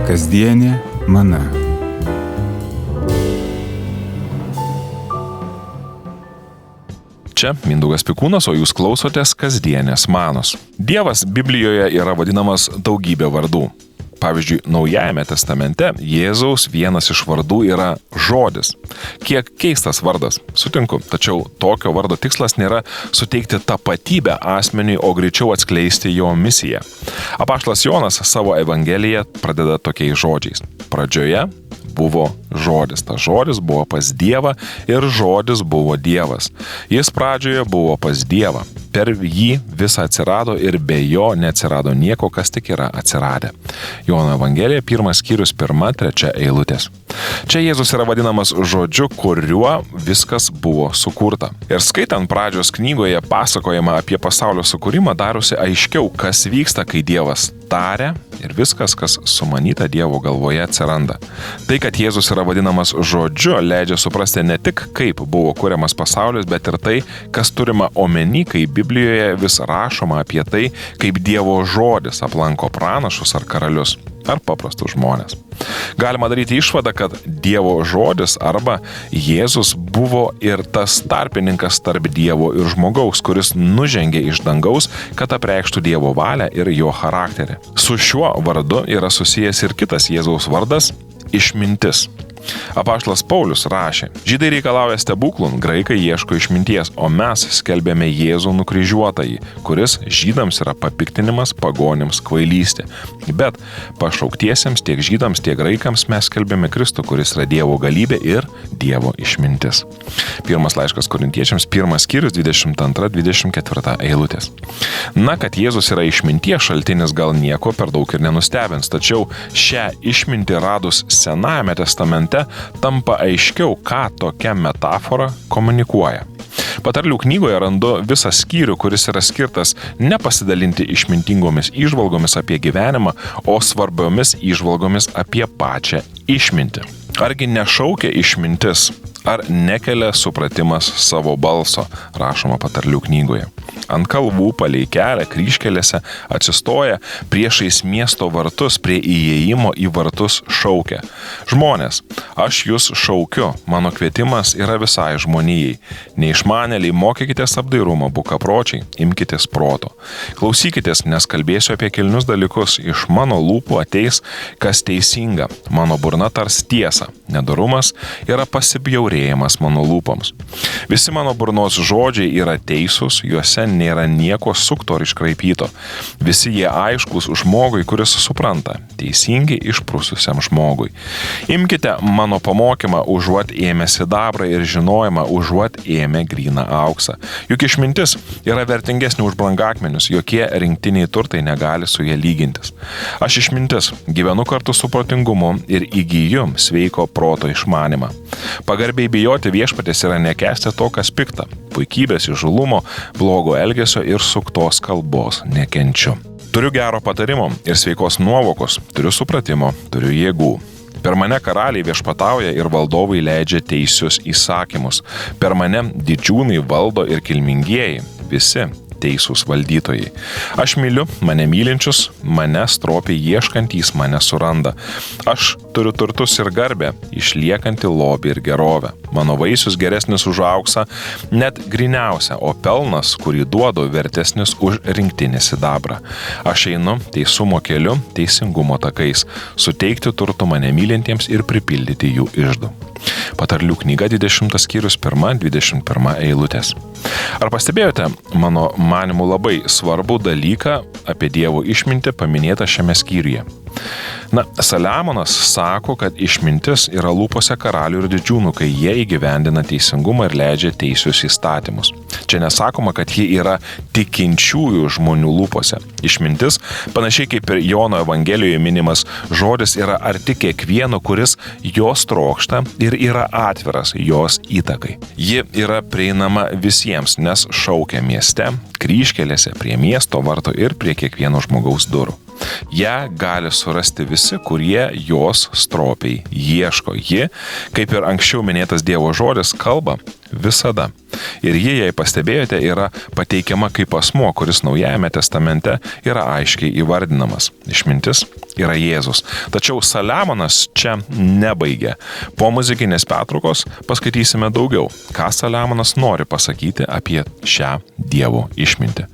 Kasdienė mana. Čia Mindaugas Pikūnas, o jūs klausotės kasdienės manos. Dievas Biblijoje yra vadinamas daugybė vardų. Pavyzdžiui, Naujajame testamente Jėzaus vienas iš vardų yra žodis. Kiek keistas vardas, sutinku, tačiau tokio vardo tikslas nėra suteikti tapatybę asmeniui, o greičiau atskleisti jo misiją. Apaštalas Jonas savo evangeliją pradeda tokiais žodžiais. Pradžioje buvo žodis. Tas žodis buvo pas Dievą ir žodis buvo Dievas. Jis pradžioje buvo pas Dievą. Per jį visa atsirado ir be jo neatsirado nieko, kas tik yra atsiradę. Jono Evangelija, 1 skyrius, 1-3 eilutės. Čia Jėzus yra vadinamas žodžiu, kuriuo viskas buvo sukurta. Ir skaitant pradžios knygoje pasakojama apie pasaulio sukūrimą, darosi aiškiau, kas vyksta, kai Dievas taria ir viskas, kas sumanyta Dievo galvoje, atsiranda. Tai, kad Jėzus yra vadinamas žodžiu, leidžia suprasti ne tik, kaip buvo kuriamas pasaulis, bet ir tai, kas turima omeny, kai Biblijoje vis rašoma apie tai, kaip Dievo žodis aplanko pranašus ar karalius, ar paprastus žmonės. Galima daryti išvadą, kad Dievo žodis arba Jėzus buvo ir tas tarpininkas tarp Dievo ir žmogaus, kuris nužengė iš dangaus, kad apreikštų Dievo valią ir jo charakterį. Su šiuo vardu yra susijęs ir kitas Jėzaus vardas – išmintis. Apaštalas Paulius rašė: žydai reikalauja stebuklų, graikai ieško išminties, o mes skelbėme Jėzų nukryžiuotąjį, kuris žydams yra papiktinimas, pagonims kvailystė. Bet pašauktiesiems tiek žydams, tiek graikams mes skelbėme Kristų, kuris yra Dievo galybė ir Dievo išmintis. Pirmas laiškas Korintiečiams, 1 skyrius, 22-24 eilutės. Na, kad Jėzus yra išminties šaltinis, gal nieko per daug ir nenustebins, tačiau šią išmintį radus Senajame testamente tampa aiškiau, ką tokia metafora komunikuoja. Patarlių knygoje randu visą skyrių, kuris yra skirtas ne pasidalinti išmintingomis įžvalgomis apie gyvenimą, o svarbiomis įžvalgomis apie pačią išmintį. Argi nešaukia išmintis, ar nekelia supratimas savo balso, rašoma patarlių knygoje. Ant kalvų, palei kelią, kryžkelėse atsistoja priešais miesto vartus, prie įėjimo į vartus šaukia: žmonės, aš jūs šaukiu, mano kvietimas yra visai žmonijai. Neišmanėliai, mokykitės apdairumo, bukapročiai, imkitės proto. Klausykitės, nes kalbėsiu apie kilnius dalykus, iš mano lūpų ateis kas teisinga, mano burna tars tiesą, nedorumas yra pasibjaurėjimas mano lūpoms. Visi mano burnos žodžiai yra teisūs, juose nėra nieko sukto ar iškraipyto. Visi jie aiškus žmogui, kuris supranta, teisingi išprususiam žmogui. Imkite mano pamokymą, užuot ėmę sidabrą, ir žinojimą, užuot ėmę gryną auksą. Juk išmintis yra vertingesnė už brangakmenius, jokie rinktiniai turtai negali su jie lygintis. Aš išmintis, gyvenu kartu su protingumu ir įgyju sveiko proto išmanymą. Pagarbiai bijoti viešpaties yra nekęsti to, kas pikta, puikybės, įžūlumo, blogo elgesio ir suktos kalbos nekenčiu. Turiu gero patarimo ir sveikos nuovokos, turiu supratimo, turiu jėgų. Per mane karaliai viešpatauja ir valdovai leidžia teisius įsakymus. Per mane didžiūnai valdo ir kilmingieji, visi teisūs valdytojai. Aš myliu mane mylinčius, mane stropiai ieškantys mane suranda. Aš turiu turtus ir garbę, išliekantį lobį ir gerovę. Mano vaisius geresnis už auksą, net gryniausia, o pelnas, kurį duodu, vertesnis už rinktinį sidabrą. Aš einu teisumo keliu, teisingumo takais, suteikti turtų mane mylintiems ir pripildyti jų iždų. Patarlių knyga, 20 skyrius, 1-21 eilutės. Ar pastebėjote mano manimu labai svarbų dalyką apie Dievo išmintį paminėtą šiame skyriuje? Na, Saliamonas sako, kad išmintis yra lūpose karalių ir didžiūnų, kai jie įgyvendina teisingumą ir leidžia teisius įstatymus. Čia nesakoma, kad ji yra tikinčiųjų žmonių lūpose. Išmintis, panašiai kaip ir Jono Evangelijoje minimas žodis, yra arti kiekvieno, kuris jos trokšta ir yra atviras jos įtakai. Ji yra prieinama visiems, nes šaukia mieste, kryžkelėse, prie miesto varto ir prie kiekvieno žmogaus durų. Ja gali surasti visi, kurie jos stropiai ieško. Ji, kaip ir anksčiau minėtas Dievo žodis, kalba Visada. Ir ji, jei pastebėjote, yra pateikiama kaip asmuo, kuris Naujajame testamente yra aiškiai įvardinamas. Išmintis yra Jėzus. Tačiau Saliamonas čia nebaigia. Po muzikinės pertraukos paskaitysime daugiau, ką Saliamonas nori pasakyti apie šią Dievo išmintį.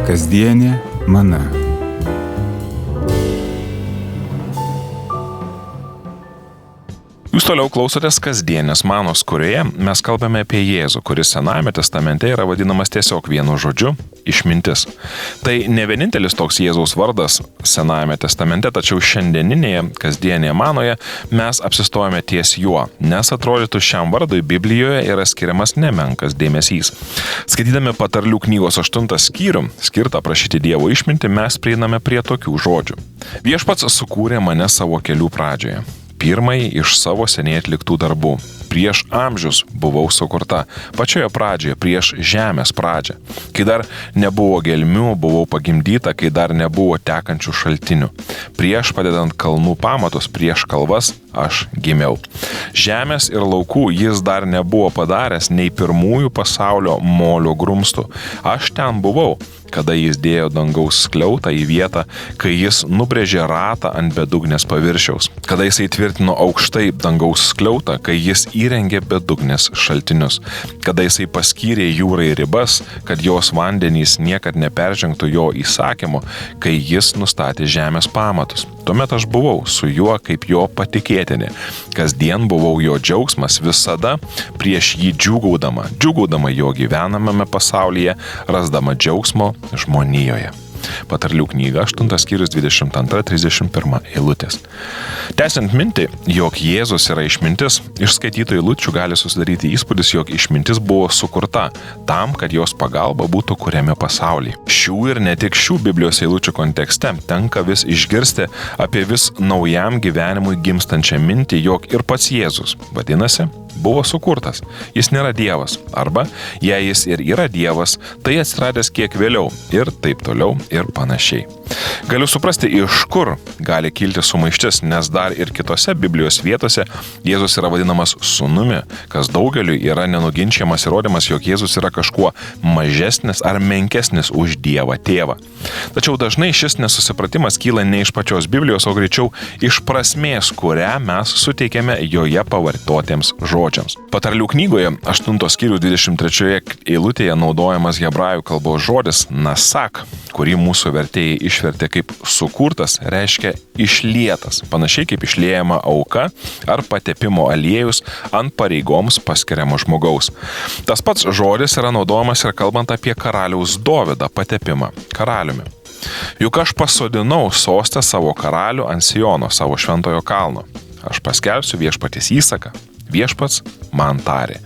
Kasdienė mana. Jūs toliau klausotės kasdienės manos, kurioje mes kalbame apie Jėzų, kuris Senajame testamente yra vadinamas tiesiog vienu žodžiu – išmintis. Tai ne vienintelis toks Jėzaus vardas Senajame testamente, tačiau šiandieninėje kasdienėje manoje mes apsistojame ties juo, nes atrodytų šiam vardui Biblijoje yra skiriamas nemenkas dėmesys. Skaitydami Patarlių knygos 8 skyrių, skirtą prašyti Dievo išmintį, mes prieiname prie tokių žodžių. Viešpats sukūrė mane savo kelių pradžioje. Pirmąjį iš savo seniai atliktų darbų. Prieš amžius buvau sukurta, pačioje pradžioje, prieš žemės pradžią. Kai dar nebuvo gelmių, buvau pagimdyta, kai dar nebuvo tekančių šaltinių. Prieš padedant kalnų pamatus, prieš kalvas aš gimiau. Žemės ir laukų jis dar nebuvo padaręs nei pirmųjų pasaulio molio grumstų. Aš ten buvau, kada jis dėjo dangaus skliautą į vietą, kai jis nubrėžė ratą ant bedugnės paviršiaus, kada jis įtvirtino aukštai dangaus skliautą, kai jis įrengė bedugnės šaltinius, kada jis paskyrė jūrai ribas, kad jos vandenys niekad neperžengtų jo įsakymu, kai jis nustatė žemės pamatus. Tuomet aš buvau su juo kaip jo patikėtinė. Kasdien buvau jo džiaugsmas, visada prieš jį džiūgaudama jo gyvenamame pasaulyje, rasdama džiaugsmo žmonijoje. Patarlių knyga 8 skyrius 22-31 eilutės. Tęsiant mintį, jog Jėzus yra išmintis, iš skaitytų eilučių gali susidaryti įspūdis, jog išmintis buvo sukurta tam, kad jos pagalba būtų kuriami pasaulyje. Šių ir ne tik šių Biblijos eilučių kontekste tenka vis išgirsti apie vis naujam gyvenimui gimstančią mintį, jog ir pats Jėzus, vadinasi, buvo sukurtas. Jis nėra Dievas. Arba, jei jis ir yra Dievas, tai atsiradęs kiek vėliau ir taip toliau ir panašiai. Galiu suprasti, iš kur gali kilti sumaištis, nes dar ir kitose Biblijos vietose Jėzus yra vadinamas sūnumi, kas daugeliui yra nenuginčiamas įrodymas, jog Jėzus yra kažkuo mažesnis ar menkesnis už Dievą tėvą. Tačiau dažnai šis nesusipratimas kyla ne iš pačios Biblijos, o greičiau iš prasmės, kurią mes suteikėme joje pavartotiems žodžiams. Patarlių knygoje 8 skyrių 23 eilutėje naudojamas hebrajų kalbos žodis nasak, kurį mūsų vertėjai išvertė kaip sukurtas, reiškia išlietas, panašiai kaip išliejama auka ar patepimo aliejus ant pareigoms paskiriamo žmogaus. Tas pats žodis yra naudojamas ir kalbant apie karaliaus Dovydą patepimą karaliumi. Juk aš pasodinau sostę savo karalių ant Siono, savo šventojo kalno. Aš paskelbsiu viešpaties įsaką. Viešpats man tarė,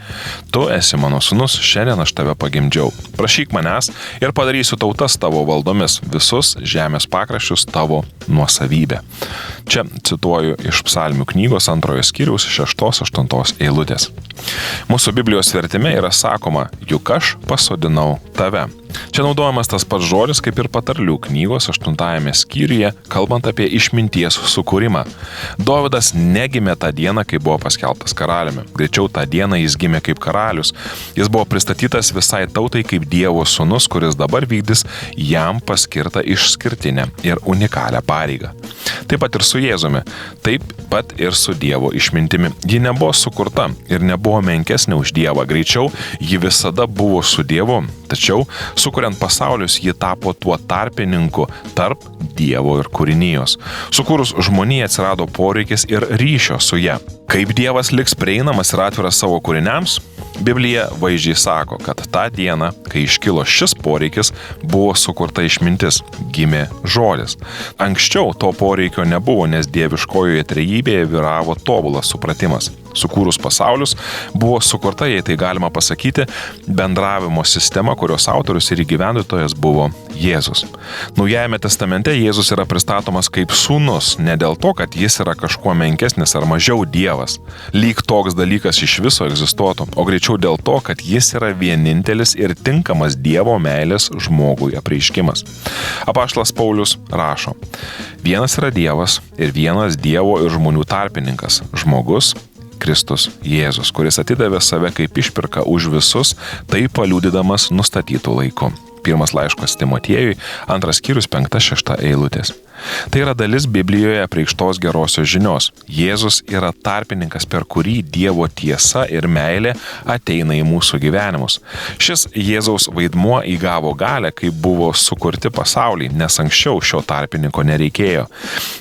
tu esi mano sūnus, šiandien aš tave pagimdžiau. Prašyk manęs ir padarysiu tautas tavo valdomis, visus žemės pakraščius tavo nuosavybė. Čia cituoju iš Psalmių knygos 2 skyriaus 6-8 eilutės. Mūsų Biblijos vertime yra sakoma, juk aš pasodinau tave. Čia naudojamas tas pats žodis kaip ir Patarlių knygos 8 skyriuje, kalbant apie išminties sukūrimą. Dovydas negimė tą dieną, kai buvo paskelbtas karaliumi. Greičiau tą dieną jis gimė kaip karalius. Jis buvo pristatytas visai tautai kaip Dievo sūnus, kuris dabar vykdys jam paskirtą išskirtinę ir unikalią pareigą. Taip pat ir su Jėzumi, taip pat ir su Dievo išmintimi. Ji nebuvo sukurta ir nebuvo menkesnė už Dievą. Greičiau, ji visada buvo su Dievu, tačiau sukuriant pasaulius, ji tapo tuo tarpininku tarp Dievo ir kūrinijos. Sukūrus žmoniją atsirado poreikis ir ryšio su ja. Kaip Dievas liks prieinamas ir atviras savo kūriniams? Biblija vaizdžiai sako, kad tą dieną, kai iškilo šis poreikis, buvo sukurta išmintis, gimė žodis. Anksčiau to poreikio nebuvo, nes dieviškojoje trejybėje vyravo tobulas supratimas. Sukūrus pasaulius buvo sukurta, jei tai galima pasakyti, bendravimo sistema, kurios autorius ir įgyvendintojas buvo Jėzus. Naujajame testamente Jėzus yra pristatomas kaip sūnus, ne dėl to, kad jis yra kažkuo menkesnis ar mažiau Dievas. Lyg toks dalykas iš viso egzistuotų, o greičiau dėl to, kad jis yra vienintelis ir tinkamas Dievo meilės žmogui apreiškimas. Apaštalas Paulius rašo, vienas yra Dievas ir vienas Dievo ir žmonių tarpininkas, žmogus Kristus Jėzus, kuris atidavė save kaip išpirką už visus, tai paliudydamas nustatytų laiku. Pirmas laiškas Timotiejui, 2 skyrius 5-6 eilutės. Tai yra dalis Biblijoje apreikštos gerosios žinios. Jėzus yra tarpininkas, per kurį Dievo tiesa ir meilė ateina į mūsų gyvenimus. Šis Jėzaus vaidmuo įgavo galę, kai buvo sukurti pasauliai, nes anksčiau šio tarpininko nereikėjo.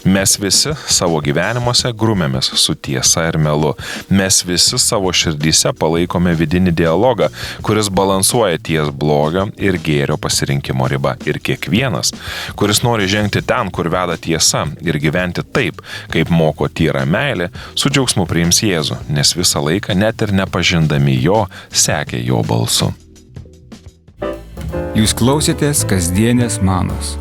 Mes visi savo gyvenimuose grumėmės su tiesa ir melu. Mes visi savo širdyse palaikome vidinį dialogą, kuris balansuoja ties blogio ir gėrio pasirinkimo riba. Ir kiekvienas, kuris nori žengti ten, kur veda tiesa ir gyventi taip, kaip moko tyra meilė, su džiaugsmu priims Jėzų, nes visą laiką, net ir nepažindami jo, sekė jo balsu. Jūs klausėtės kasdienės manos.